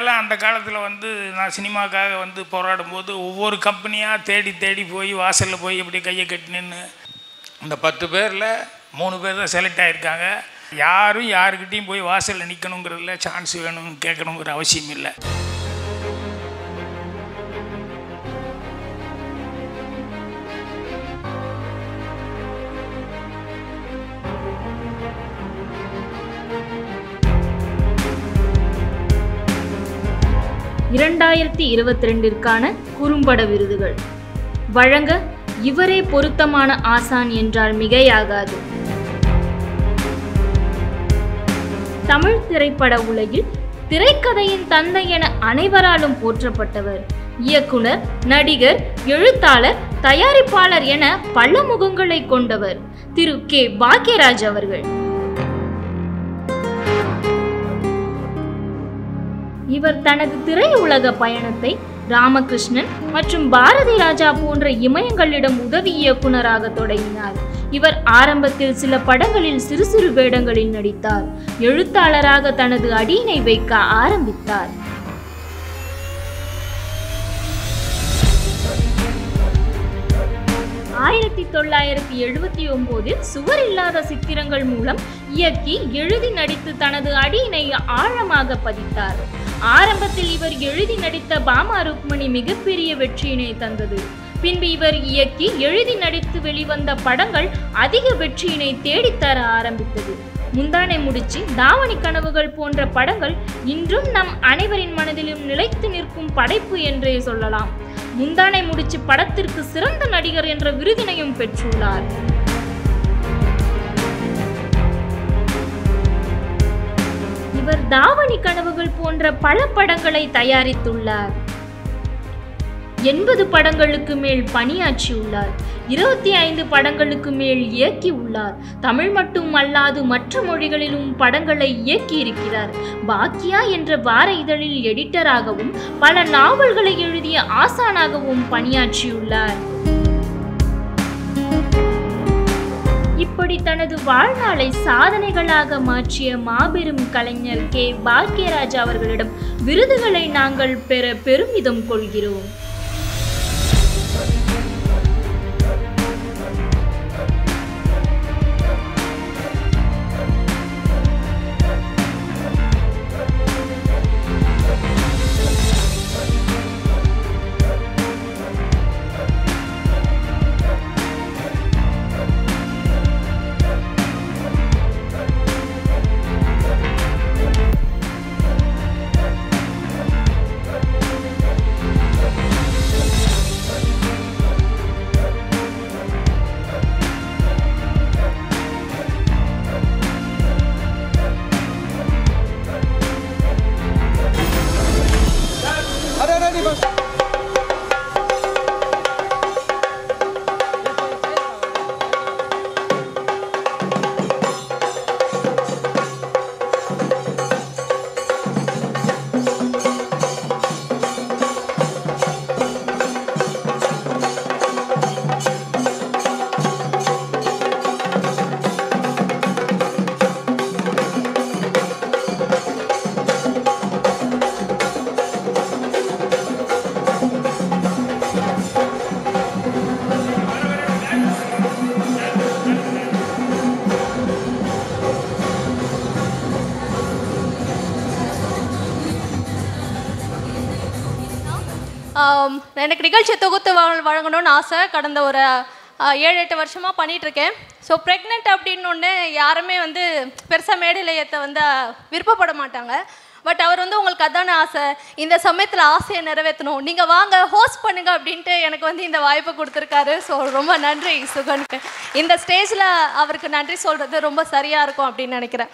எல்லாம் அந்த காலத்தில் வந்து நான் சினிமாக்காக வந்து போராடும்போது ஒவ்வொரு கம்பெனியாக தேடி தேடி போய் வாசலில் போய் இப்படி கையை கட்டி நின்று இந்த 10 பேரில் 3 பேர் தான் செலக்ட் ஆகியிருக்காங்க. யாரும் யாருக்கிட்டையும் போய் வாசலில் நிற்கணுங்கிறதுல சான்ஸ் வேணும் கேட்கணுங்கிற அவசியம் இல்லை. (2022) குறும்பட விருதுகள் வழங்க இவரே பொருத்தமான ஆசான் என்றால் மிகையாகாது. தமிழ் திரைப்பட உலகில் திரைக்கதையின் தந்தை என அனைவராலும் போற்றப்பட்டவர். இயக்குனர், நடிகர், எழுத்தாளர், தயாரிப்பாளர் என பல முகங்களை கொண்டவர் திரு கே. பாக்யராஜ் அவர்கள். இவர் தனது திரையுலக பயணத்தை ராமகிருஷ்ணன் மற்றும் பாரதி ராஜா போன்ற இமயங்களிடம் உதவி இயக்குனராக தொடங்கினார். இவர் ஆரம்பத்தில் சில படங்களில் சிறு சிறு வேடங்களில் நடித்தார். எழுத்தாளராக தனது அடியினை வைக்க ஆரம்பித்தார். (1979) சுவர் இல்லாத சித்திரங்கள் மூலம் இயக்கி எழுதி நடித்து தனது அடியினை ஆழமாக பதித்தார். ஆரம்பத்தில் இவர் எழுதி நடித்த பாமா ருக்மணி மிகப்பெரிய வெற்றியினை தந்தது. பின்பு இவர் இயக்கி எழுதி நடித்து வெளிவந்த படங்கள் அதிக வெற்றியினை தேடித்தர ஆரம்பித்தது. முந்தானை முடிச்சு, தாவணி கனவுகள் போன்ற படங்கள் இன்றும் நம் அனைவரின் மனதிலும் நிலைத்து நிற்கும் படைப்பு என்றே சொல்லலாம். முந்தானை முடிச்சு படத்திற்கு சிறந்த நடிகர் என்ற விருதினையும் பெற்றுள்ளார். இவர் தாவணி கனவுகள் போன்ற பல படங்களை தயாரித்துள்ளார். 80 படங்களுக்கு மேல் பணியாற்றியுள்ளார். 25 படங்களுக்கு மேல் இயக்கி உள்ளார். தமிழ் மட்டும் அல்லாது மற்ற மொழிகளிலும் படங்களை இயக்கி இருக்கிறார். பாக்கியா என்ற வார இதழில் எடிட்டராகவும் பல நாவல்களை எழுதிய ஆசானாகவும் பணியாற்றியுள்ளார். இப்படி தனது வாழ்நாளை சாதனைகளாக மாற்றிய மாபெரும் கலைஞர் கே. பாக்யராஜ் அவர்களிடம் விருதுகளை நாங்கள் பெற பெருமிதம் கொள்கிறோம். எனக்கு நிகழ்ச்சி தொகுத்து வழங்கணும்னு ஆசை. கடந்த ஒரு 7-8 வருஷமாக பண்ணிகிட்ருக்கேன். ஸோ ப்ரெக்னென்ட் அப்படின்னு ஒன்று யாருமே வந்து பெருசாக மேடையில் ஏற்ற விருப்பப்பட மாட்டாங்க. பட் அவர் உங்களுக்கு அதான ஆசை, இந்த சமயத்தில் ஆசையை நிறைவேற்றணும், நீங்கள் வாங்க ஹோஸ்ட் பண்ணுங்க அப்படின்ட்டு எனக்கு இந்த வாய்ப்பை கொடுத்துருக்காரு. ஸோ ரொம்ப நன்றி சுகனுக்கு. இந்த ஸ்டேஜில் அவருக்கு நன்றி சொல்கிறது ரொம்ப சரியாக இருக்கும் அப்படின்னு நினைக்கிறேன்.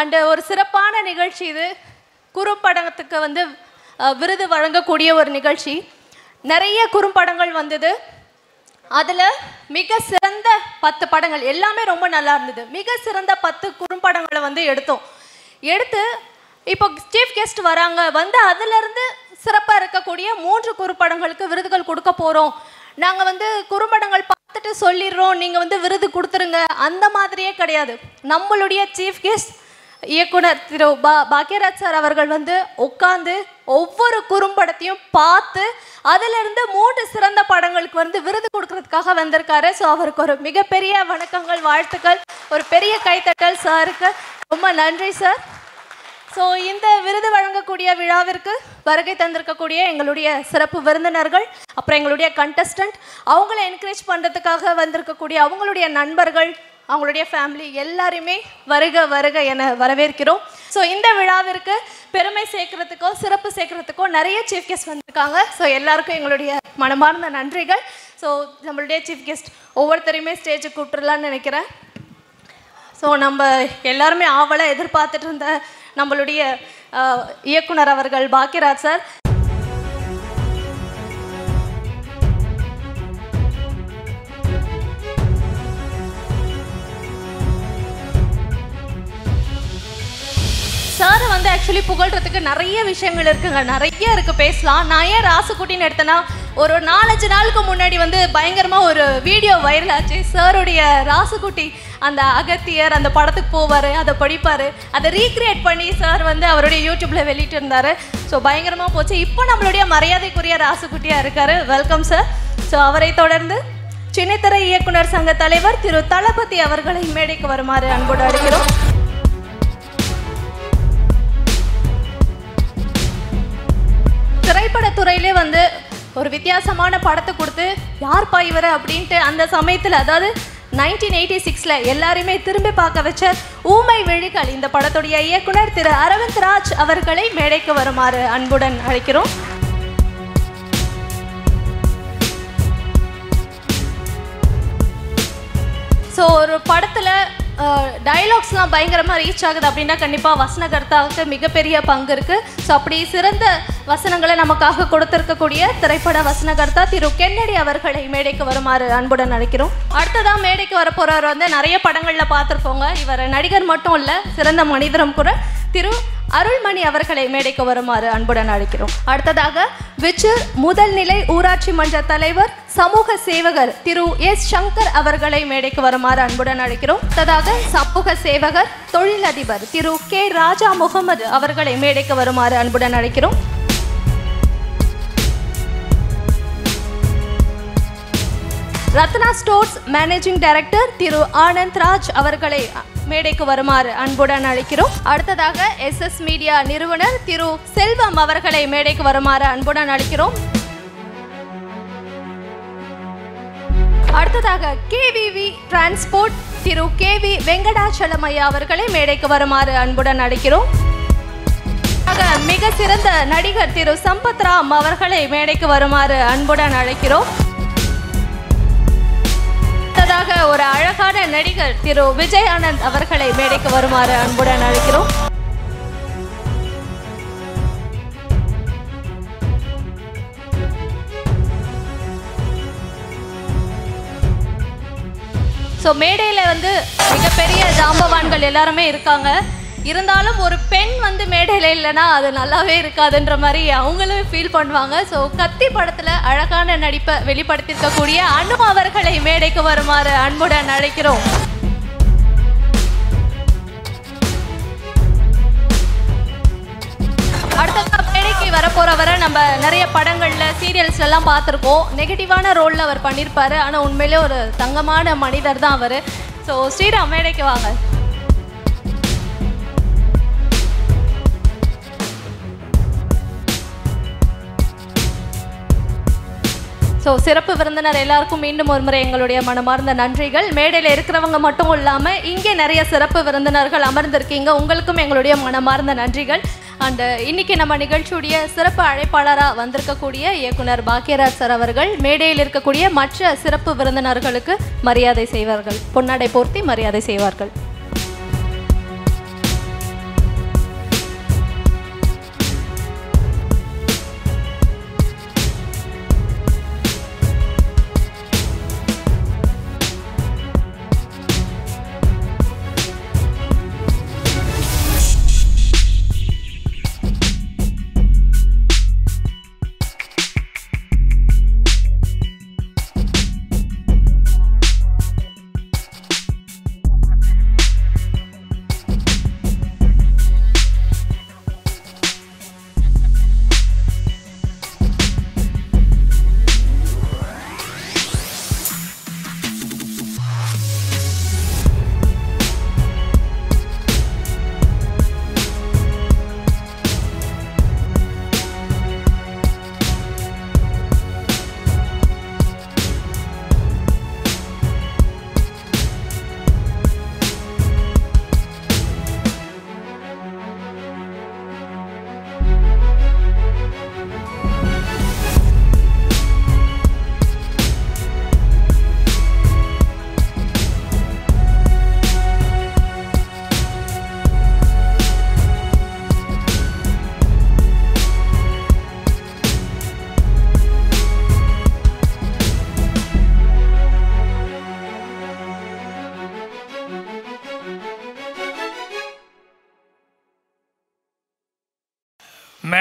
அண்டு ஒரு சிறப்பான நிகழ்ச்சி இது. குறும்படத்துக்கு விருது வழங்கக்கூடிய ஒரு நிகழ்ச்சி. நிறைய குறும்படங்கள் வந்தது. அதில் மிக சிறந்த 10 படங்கள் எல்லாமே ரொம்ப நல்லா இருந்தது. மிக சிறந்த 10 குறும்படங்களை எடுத்து இப்போ சீஃப் கெஸ்ட் வராங்க, அதிலிருந்து சிறப்பாக இருக்கக்கூடிய 3 குறும்படங்களுக்கு விருதுகள் கொடுக்க போகிறோம். நாங்கள் குறும்படங்கள் பார்த்துட்டு சொல்லிடுறோம், நீங்கள் விருது கொடுத்துருங்க, அந்த மாதிரியே கிடையாது. நம்மளுடைய சீஃப் கெஸ்ட் இயக்குனர் திரு பாக்யராஜ் சார் அவர்கள் வந்து உட்கார்ந்து ஒவ்வொரு குறும்படத்தையும் பார்த்து அதிலிருந்து 3 சிறந்த படங்களுக்கு வந்து விருது கொடுக்கறதுக்காக வந்திருக்காரு. ஸோ அவருக்கு ஒரு மிகப்பெரிய வணக்கங்கள், வாழ்த்துக்கள், ஒரு பெரிய கைத்தட்டல் சாருக்கு. ரொம்ப நன்றி சார். ஸோ இந்த விருது வழங்கக்கூடிய விழாவிற்கு வருகை தந்திருக்கக்கூடிய எங்களுடைய சிறப்பு விருந்தினர்கள், அப்புறம் எங்களுடைய கண்டஸ்டன்ட், அவங்கள என்கரேஜ் பண்ணுறதுக்காக வந்திருக்கக்கூடிய அவங்களுடைய நண்பர்கள், அவங்களுடைய ஃபேமிலி எல்லாருமே வருக வருக என வரவேற்கிறோம். ஸோ இந்த விழாவிற்கு பெருமை சேர்க்கறதுக்கோ சிறப்பு சேர்க்கறதுக்கோ நிறைய சீஃப் கெஸ்ட் வந்திருக்காங்க. ஸோ எல்லாருக்கும் எங்களுடைய மனமார்ந்த நன்றிகள். ஸோ நம்மளுடைய சீஃப் கெஸ்ட் ஒவ்வொருத்தரையுமே ஸ்டேஜுக்கு கூப்பிட்டுலான்னு நினைக்கிறேன். ஸோ நம்ம எல்லாருமே ஆவலாக எதிர்பார்த்துட்டு இருந்த நம்மளுடைய இயக்குனர் அவர்கள் பாக்யராஜ் சார். சார் வந்து ஆக்சுவலி புகழ்றதுக்கு நிறைய விஷயங்கள் இருக்குங்க, நிறைய இருக்குது பேசலாம். நான் ஏன் ராசுக்குட்டின்னு எடுத்தேன்னா, ஒரு 4-5 நாளுக்கு முன்னாடி வந்து பயங்கரமாக ஒரு வீடியோ வைரல் ஆச்சு. சாருடைய ராசுக்குட்டி அந்த அகத்தியர் அந்த படத்துக்கு போவார், அதை படிப்பார், அதை ரீக்ரியேட் பண்ணி சார் வந்து அவருடைய யூடியூப்பில் வெளியிட்டு இருந்தார். ஸோ பயங்கரமாக போச்சு. இப்போ நம்மளுடைய மரியாதைக்குரிய ராசுக்குட்டியாக இருக்கார். Welcome sir. ஸோ அவரை தொடர்ந்து சின்னத்திரை இயக்குனர் சங்க தலைவர் திரு தளபதி அவர்களை மேடைக்கு வருமாறு அன்போடு அழைக்கிறோம். திரைப்படத்துறையிலே வந்து ஒரு வித்தியாசமான படத்தை கொடுத்து யார் பாய்வர அப்படின்ட்டு அந்த சமயத்தில், அதாவது 1986 எல்லாருமே திரும்பி பார்க்க வச்ச ஊமை விழிகள் இந்த படத்துடைய இயக்குனர் திரு அரவிந்த் ராஜ் அவர்களை மேடைக்கு வருமாறு அன்புடன் அழைக்கிறோம். ஸோ ஒரு படத்தில் டயலாக்ஸ்லாம் பயங்கரமாக ரீச் ஆகுது அப்படின்னா கண்டிப்பாக வசனகர்த்தாவுக்கு மிகப்பெரிய பங்கு இருக்குது. ஸோ அப்படி சிறந்த வசனங்களை நமக்காக கொடுத்திருக்கக்கூடிய திரைப்பட வசனகர்த்தா திரு கென்னடி அவர்களை மேடைக்கு வருமாறு அன்புடன் அழைக்கிறோம். அடுத்ததான் மேடைக்கு வரப்போறவர் வந்து நிறைய படங்களில் பார்த்துருப்போங்க. இவர் நடிகர் மட்டும் இல்லை, சிறந்த மனிதரும் கூட. திரு அருள்மணி அவர்களை மேடைக்கு வருமாறு அன்புடன் அழைக்கிறோம். அடுத்ததாக விச்சூர் முதல் நிலை ஊராட்சி மன்ற தலைவர் சமூக சேவகர் திரு எஸ் சங்கர் அவர்களை மேடைக்கு வருமாறு அன்புடன் அழைக்கிறோம். அடுத்ததாக சமூக சேவகர் தொழிலதிபர் திரு கே ராஜா முகமது அவர்களை மேடைக்கு வருமாறு அன்புடன் அழைக்கிறோம். ரத்னா ஸ்டோர்ஸ் மேனேஜிங் டைரக்டர் திரு ஆனந்த் ராஜ் அவர்களை மேடைக்கு வருமாறு அன்புடன் அழைக்கிறோம். அடுத்ததாக SS மீடியா நிறுவனர் திரு செல்வம் அவர்களை மேடைக்கு வருமாறு அன்புடன் அழைக்கிறோம். அடுத்ததாக KVV டிரான்ஸ்போர்ட் திரு KV வெங்கடாச்சலமையா அவர்களை மேடைக்கு வருமாறு அன்புடன் அழைக்கிறோம். மிக சிறந்த நடிகர் திரு சம்பத் ராம் அவர்களை மேடைக்கு வருமாறு அன்புடன் அழைக்கிறோம். அடுத்ததாக ஒரு அழகான நடிகர் திரு விஜய் ஆனந்த் அவர்களை மேடைக்கு வருமாறு அன்புடன் அழைக்கிறோம். ஸோ மேடையில் வந்து மிகப்பெரிய ஜாம்பவான்கள் எல்லாருமே இருக்காங்க. இருந்தாலும் ஒரு பெண் வந்து மேடையில் இல்லைன்னா அது நல்லாவே இருக்காதுன்ற மாதிரி அவங்களும் ஃபீல் பண்ணுவாங்க. ஸோ கத்தி படத்தில் அழகான நடிப்பை வெளிப்படுத்தியிருக்கக்கூடிய அனு அவர்களை மேடைக்கு வருமாறு அன்புடன் அழைக்கிறோம். அடுத்த மேடைக்கு வரப்போறவரை நம்ம நிறைய படங்களில் சீரியல்ஸ் எல்லாம் பார்த்துருக்கோம். நெகட்டிவான ரோலில் அவர் பண்ணியிருப்பார். ஆனால் உண்மையிலே ஒரு தங்கமான மனிதர் தான் அவர். ஸோ ஸ்ரீராம் மேடைக்கு வாங்க. ஸோ சிறப்பு விருந்தினர் எல்லாருக்கும் மீண்டும் ஒரு முறை எங்களுடைய மனமார்ந்த நன்றிகள். மேடையில் இருக்கிறவங்க மட்டும் இல்லாமல் இங்கே நிறைய சிறப்பு விருந்தினர்கள் அமர்ந்திருக்கீங்க, உங்களுக்கும் எங்களுடைய மனமார்ந்த நன்றிகள். அண்ட் இன்னைக்கு நம்ம நிகழ்ச்சியுடைய சிறப்பு அழைப்பாளராக வந்திருக்கக்கூடிய இயக்குனர் பாக்யராஜ் சார் அவர்கள் மேடையில் இருக்கக்கூடிய மற்ற சிறப்பு விருந்தினர்களுக்கு மரியாதை செய்வார்கள், பொன்னாடை போர்த்தி மரியாதை செய்வார்கள்.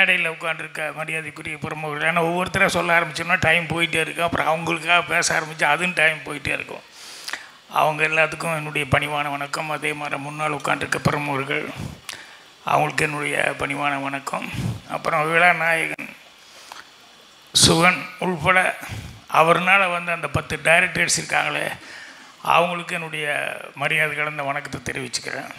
மேடையில் உட்காந்துருக்க மரியாதைக்குரிய பிரமுகர்கள். ஏன்னா ஒவ்வொருத்தராக சொல்ல ஆரம்பிச்சோம்னா டைம் போயிட்டே இருக்கும். அப்புறம் அவங்களுக்காக பேச ஆரம்பித்தா அதுவும் டைம் போயிட்டே இருக்கும். அவங்க எல்லாத்துக்கும் என்னுடைய பணிவான வணக்கம். அதே மாதிரி முன்னால் உட்காந்துருக்க பிரமுகர்கள் அவங்களுக்கு என்னுடைய பணிவான வணக்கம். அப்புறம் விழா நாயகன் சுகன் உள்பட அவர்னால் வந்து அந்த 10 டைரக்டர்ஸ் இருக்காங்களே அவங்களுக்கு என்னுடைய மரியாதை கலந்த வணக்கத்தை தெரிவிச்சுக்கிறேன்.